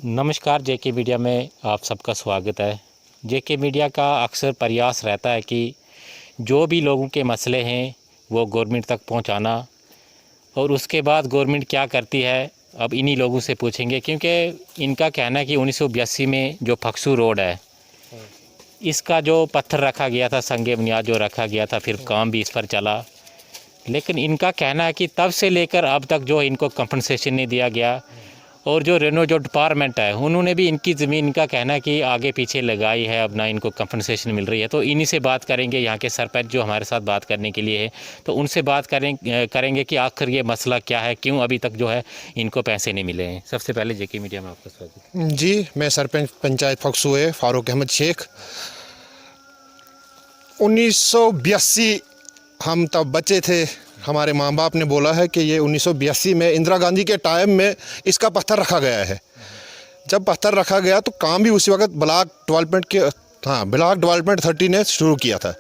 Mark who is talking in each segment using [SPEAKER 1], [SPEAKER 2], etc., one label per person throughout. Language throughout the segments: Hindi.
[SPEAKER 1] नमस्कार, जेके मीडिया में आप सबका स्वागत है। जेके मीडिया का अक्सर प्रयास रहता है कि जो भी लोगों के मसले हैं वो गवर्नमेंट तक पहुंचाना, और उसके बाद गवर्नमेंट क्या करती है अब इन्हीं लोगों से पूछेंगे, क्योंकि इनका कहना है कि 1982 में जो फक्सू रोड है इसका जो पत्थर रखा गया था, संगे बुनियाद जो रखा गया था, फिर काम भी इस पर चला, लेकिन इनका कहना है कि तब से लेकर अब तक जो इनको कंपनसेशन नहीं दिया गया। और जो रेनो जो डिपार्टमेंट है उन्होंने भी इनकी ज़मीन, इनका कहना है कि आगे पीछे लगाई है, अब ना इनको कंपनसेशन मिल रही है। तो इन्हीं से बात करेंगे, यहाँ के सरपंच जो हमारे साथ बात करने के लिए है, तो उनसे बात करेंगे कि आखिर ये मसला क्या है, क्यों अभी तक जो है इनको पैसे नहीं मिले हैं। सबसे पहले जेके मीडिया में आपका स्वागत
[SPEAKER 2] जी। मैं सरपंच पंचायत फक्सू है फारूक अहमद शेख। 1982 हम तब बच्चे थे, हमारे माँ बाप ने बोला है कि ये 1982 में इंदिरा गांधी के टाइम में इसका पत्थर रखा गया है। जब पत्थर रखा गया तो काम भी उसी वक्त ब्लॉक डेवलपमेंट 30 ने शुरू किया था।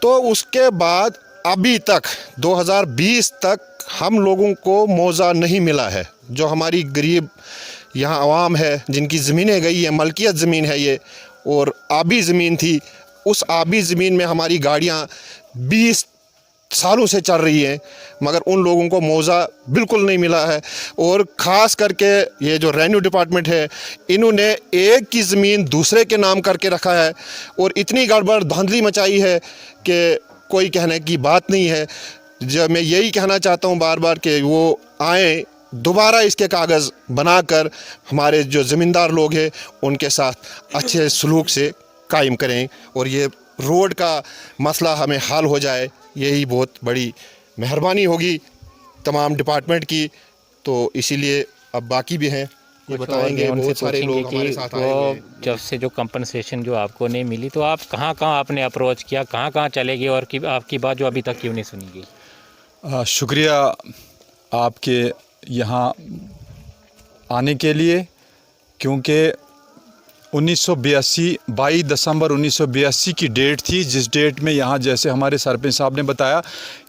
[SPEAKER 2] तो उसके बाद अभी तक 2020 तक हम लोगों को मुआवजा नहीं मिला है। जो हमारी गरीब यहाँ आवाम है जिनकी ज़मीनें गई है, मलकियत ज़मीन है ये, और आबी ज़मीन थी, उस आबी ज़मीन में हमारी गाड़ियाँ 20 सालों से चल रही है, मगर उन लोगों को मुआवजा बिल्कुल नहीं मिला है। और ख़ास करके ये जो रेवेन्यू डिपार्टमेंट है, इन्होंने एक की ज़मीन दूसरे के नाम करके रखा है और इतनी गड़बड़ धांधली मचाई है कि कोई कहने की बात नहीं है। जब मैं यही कहना चाहता हूँ बार बार कि वो आएँ, दोबारा इसके कागज़ बनाकर हमारे जो ज़मींदार लोग हैं उनके साथ अच्छे सलूक से कायम करें और ये रोड का मसला हमें हल हो जाए। यही बहुत बड़ी मेहरबानी होगी तमाम डिपार्टमेंट की। तो इसीलिए अब बाकी भी हैं, ये बताएंगे, बहुत सारे लोग हमारे साथ आए हैं।
[SPEAKER 1] जब से जो कंपनसेशन जो आपको नहीं मिली, तो आप कहाँ आपने अप्रोच किया, कहाँ चले गए, और आपकी बात जो अभी तक क्यों नहीं सुनी गई?
[SPEAKER 3] शुक्रिया आपके यहाँ आने के लिए, क्योंकि 1982 22 दिसंबर 1982 की डेट थी, जिस डेट में यहाँ, जैसे हमारे सरपंच साहब ने बताया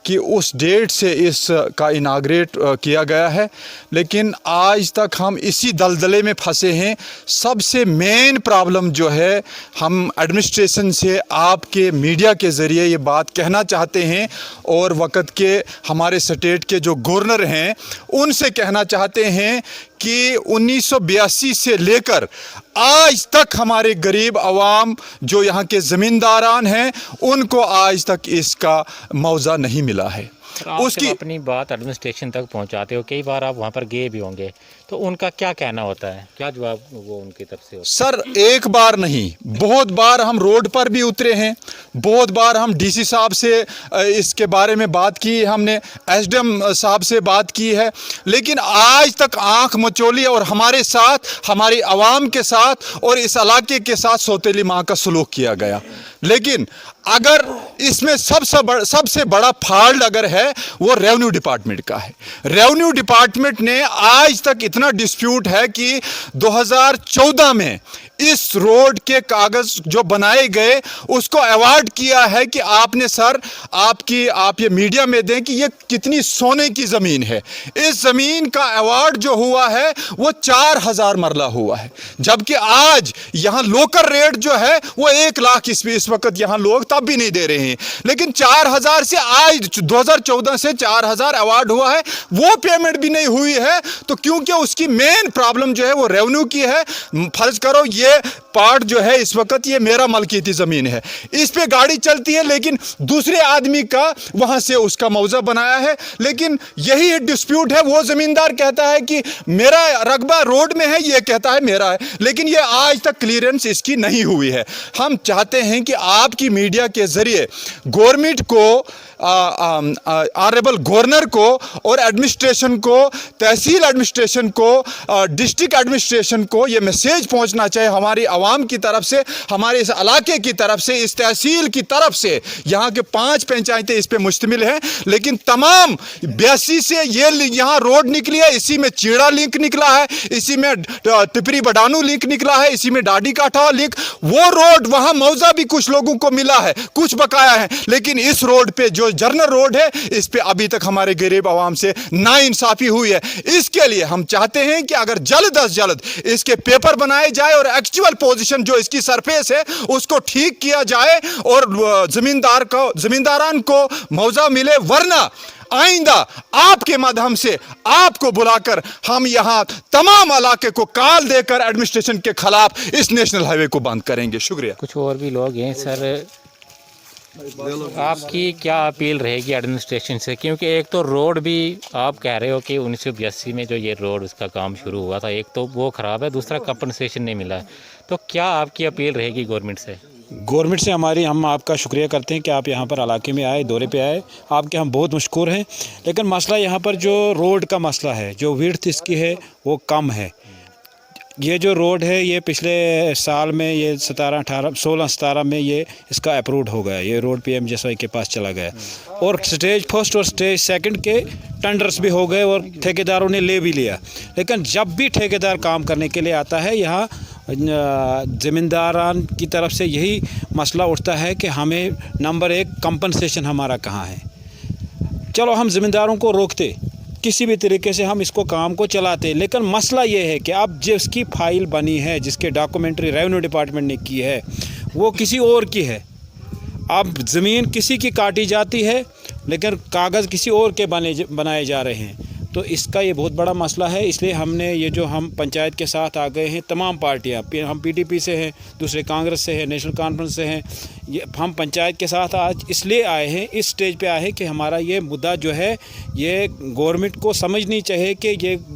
[SPEAKER 3] कि उस डेट से इसका इनाग्रेट किया गया है। लेकिन आज तक हम इसी दलदले में फंसे हैं। सबसे मेन प्रॉब्लम जो है, हम एडमिनिस्ट्रेशन से आपके मीडिया के ज़रिए ये बात कहना चाहते हैं और वक़्त के हमारे स्टेट के जो गवर्नर हैं उनसे कहना चाहते हैं कि 1982 से लेकर आज तक हमारे गरीब आवाम जो यहाँ के ज़मींदारान हैं उनको आज तक इसका मुआवजा नहीं मिला है।
[SPEAKER 1] उसकी अपनी बात एडमिनिस्ट्रेशन तक पहुंचाते हो, कई बार आप वहां पर गए भी होंगे, तो उनका क्या कहना होता है, क्या जवाब वो उनकी तरफ से होता है?
[SPEAKER 3] सर, एक बार नहीं, बहुत बार हम रोड पर भी उतरे हैं, बहुत बार हम डीसी साहब से इसके बारे में बात की, हमने एसडीएम साहब से बात की है, लेकिन आज तक आंख मचोली और हमारे साथ, हमारी आवाम के साथ और इस इलाके के साथ सौतेली माँ का सलूक किया गया। लेकिन अगर इसमें सबसे बड़ा फॉल्ट अगर है वो रेवेन्यू डिपार्टमेंट का है। रेवेन्यू डिपार्टमेंट ने आज तक इतना डिस्प्यूट है कि 2014 में इस रोड के कागज जो बनाए गए उसको अवार्ड किया है कि आपने सर, आप ये मीडिया में दें कि ये कितनी सोने की ज़मीन है। इस ज़मीन का अवार्ड जो हुआ है वो 4000 मरला हुआ है, जबकि आज यहाँ लोकल रेट जो है वो 1 लाख इस वक्त यहाँ लोग तब भी नहीं दे रहे हैं। लेकिन 4000 से आज 2014 से 4000 अवार्ड हुआ है, वो पेमेंट भी नहीं हुई है। तो क्योंकि उसकी मेन प्रॉब्लम जो है वो रेवेन्यू की है। फर्ज करो ये पार्ट जो है इस वक्त ये मेरा मलकियती ज़मीन है, इस पे गाड़ी चलती है, लेकिन दूसरे आदमी का वहाँ से उसका मुआवजा बनाया है। लेकिन यही डिस्प्यूट है, वो ज़मींदार कहता है कि मेरा रकबा रोड में है, ये कहता है मेरा है, लेकिन ये आज तक क्लियरेंस इसकी नहीं हुई है। हम चाहते हैं कि आपकी मीडिया के ज़रिए गवर्नमेंट को, ऑनरेबल गवर्नर को और एडमिनिस्ट्रेशन को, तहसील एडमिनिस्ट्रेशन को, डिस्ट्रिक्ट एडमिनिस्ट्रेशन को ये मैसेज पहुंचना चाहिए हमारी आवाम आवाम की तरफ से, हमारे इस इलाके की तरफ से, इस तहसील की तरफ से, यहाँ के 5 पंचायतें इस पे मुश्तमिल हैं, लेकिन तमाम 82 से ये यहाँ रोड निकली है, इसी में चीड़ा लिंक निकला है, इसी में तिपरी बडानू लिंक निकला है, इसी में डाडी काठा लिंक, वो रोड वहाँ मौजा भी कुछ लोगों को मिला है, कुछ बकाया है, लेकिन इस रोड पे जो जर्नल रोड है इस पे अभी तक हमारे गरीब आवाम से नाइंसाफी हुई है। इसके लिए हम चाहते हैं कि अगर जल्द अज जल्द इसके पेपर बनाए जाए और एक्चुअल पोजीशन जो इसकी सरफेस है उसको ठीक किया जाए और जमींदारान को मुआवजा मिले, वरना आइंदा आपके माध्यम से आपको बुलाकर हम यहां तमाम इलाके को काल देकर एडमिनिस्ट्रेशन के खिलाफ इस नेशनल हाईवे को बंद करेंगे। शुक्रिया।
[SPEAKER 1] कुछ और भी लोग हैं सर, आपकी क्या अपील रहेगी एडमिनिस्ट्रेशन से, क्योंकि एक तो रोड भी आप कह रहे हो कि 1982 में जो ये रोड उसका काम शुरू हुआ था, एक तो वो ख़राब है, दूसरा कंपनसेशन नहीं मिला है, तो क्या आपकी अपील रहेगी गवर्नमेंट से?
[SPEAKER 4] गवर्नमेंट से हम आपका शुक्रिया करते हैं कि आप यहाँ पर इलाके में आए, दौरे पे आए, आपके हम बहुत मशकूर हैं। लेकिन मसला यहाँ पर जो रोड का मसला है, जो विड्थ इसकी है वो कम है। ये जो रोड है ये पिछले साल में ये 16-17 में ये इसका अप्रूव्ड हो गया, ये रोड PMGSY के पास चला गया और स्टेज फर्स्ट और स्टेज सेकंड के टेंडर्स भी हो गए और ठेकेदारों ने ले भी लिया। लेकिन जब भी ठेकेदार काम करने के लिए आता है यहाँ ज़मींदारान की तरफ से यही मसला उठता है कि हमें नंबर 1 कंपनसेशन हमारा कहाँ है। चलो हम ज़मींदारों को रोकते, किसी भी तरीके से हम इसको काम को चलाते, लेकिन मसला ये है कि अब जिसकी फ़ाइल बनी है, जिसके डॉक्यूमेंट्री रेवेन्यू डिपार्टमेंट ने की है, वो किसी और की है। अब ज़मीन किसी की काटी जाती है लेकिन कागज़ किसी और के बनाए जा रहे हैं, तो इसका ये बहुत बड़ा मसला है। इसलिए हमने ये जो हम पंचायत के साथ आ गए हैं, तमाम पार्टियां, हम PDP से हैं, दूसरे कांग्रेस से हैं, नेशनल कॉन्फ्रेंस से हैं, ये हम पंचायत के साथ आज इसलिए आए हैं, इस स्टेज पे आए हैं कि हमारा ये मुद्दा जो है ये गवर्नमेंट को समझनी चाहिए कि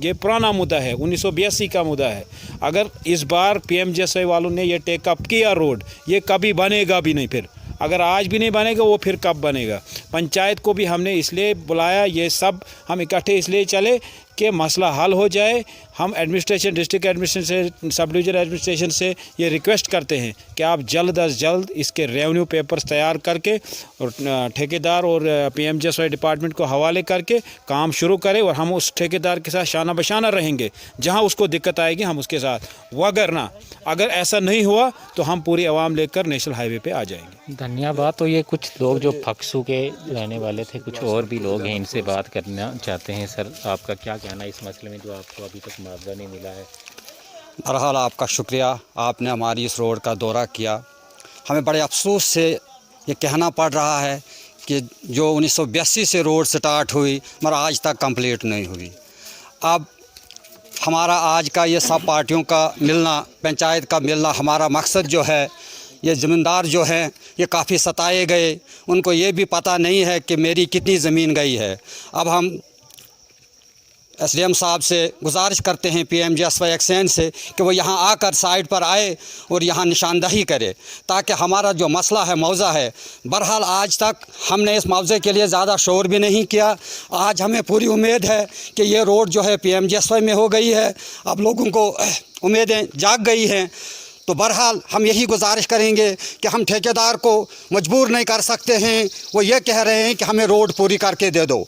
[SPEAKER 4] ये पुराना मुद्दा है, 1982 का मुद्दा है। अगर इस बार PMGSY वालों ने ये टेकअप किया रोड, ये कभी बनेगा भी नहीं। फिर अगर आज भी नहीं बनेगा वो फिर कब बनेगा? पंचायत को भी हमने इसलिए बुलाया, ये सब हम इकट्ठे इसलिए चले कि मसला हल हो जाए। हम administration, district administration, sub division administration से ये रिक्वेस्ट करते हैं कि आप जल्द अज जल्द इसके रेवेन्यू पेपर्स तैयार करके और ठेकेदार और PMGSY डिपार्टमेंट को हवाले करके काम शुरू करें और हम उस ठेकेदार के साथ शाना बशाना रहेंगे। जहां उसको दिक्कत आएगी हम उसके साथ, वगरना अगर ऐसा नहीं हुआ तो हम पूरी आवाम लेकर नेशनल हाईवे पे आ जाएंगे।
[SPEAKER 1] धन्यवाद। तो ये कुछ लोग जो फक्सू के रहने वाले थे, कुछ और भी लोग हैं, इनसे बात करना चाहते हैं। सर, आपका क्या कहना है इस मसले में जो आपको अभी तक मुआवजा नहीं मिला है?
[SPEAKER 5] बहरहाल आपका शुक्रिया, आपने हमारी इस रोड का दौरा किया। हमें बड़े अफसोस से ये कहना पड़ रहा है कि जो 1982 से रोड स्टार्ट हुई मगर आज तक कंप्लीट नहीं हुई। अब हमारा आज का ये सब पार्टियों का मिलना, पंचायत का मिलना, हमारा मकसद जो है, ये ज़मींदार जो हैं ये काफ़ी सताए गए, उनको ये भी पता नहीं है कि मेरी कितनी ज़मीन गई है। अब हम SDM साहब से गुजारिश करते हैं, PMGSY एक्सचेंज से, कि वो यहाँ आकर साइट पर आए और यहाँ निशानदही करे ताकि हमारा जो मसला है, मुआवजा है। बहरहाल आज तक हमने इस मुआवजे के लिए ज़्यादा शोर भी नहीं किया। आज हमें पूरी उम्मीद है कि ये रोड जो है PMGSY में हो गई है, अब लोगों को उम्मीदें जाग गई हैं। तो बहरहाल हम यही गुजारिश करेंगे कि हम ठेकेदार को मजबूर नहीं कर सकते हैं, वो ये कह रहे हैं कि हमें रोड पूरी करके दे दो।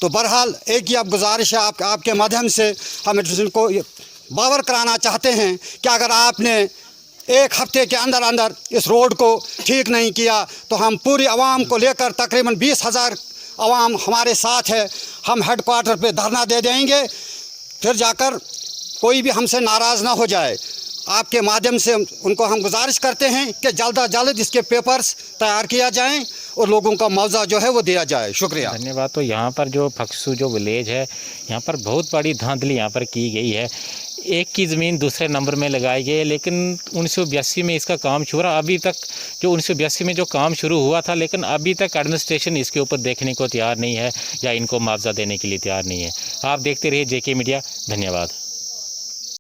[SPEAKER 5] तो बहरहाल एक ही अब गुजारिश है आपके माध्यम से, हम को बावर कराना चाहते हैं कि अगर आपने 1 हफ्ते के अंदर अंदर इस रोड को ठीक नहीं किया तो हम पूरी आवाम को लेकर, तकरीबन 20,000 आवाम हमारे साथ है, हम हेडक्वार्टर पे धरना दे देंगे, फिर जाकर कोई भी हमसे नाराज़ ना हो जाए। आपके माध्यम से उनको हम गुजारिश करते हैं कि जल्द अज जल्द इसके पेपर्स तैयार किया जाएं और लोगों का मुआवजा जो है वो दिया जाए। शुक्रिया।
[SPEAKER 1] धन्यवाद। तो यहाँ पर जो फक्सू जो विलेज है, यहाँ पर बहुत बड़ी धांधली यहाँ पर की गई है। एक की ज़मीन दूसरे नंबर में लगाई गई है, लेकिन 1982 में इसका काम शुरू हुआ। अभी तक जो 1982 में जो काम शुरू हुआ था, लेकिन अभी तक एडमिनिस्ट्रेशन इसके ऊपर देखने को तैयार नहीं है या इनको मुआवजा देने के लिए तैयार नहीं है। आप देखते रहिए JK मीडिया। धन्यवाद।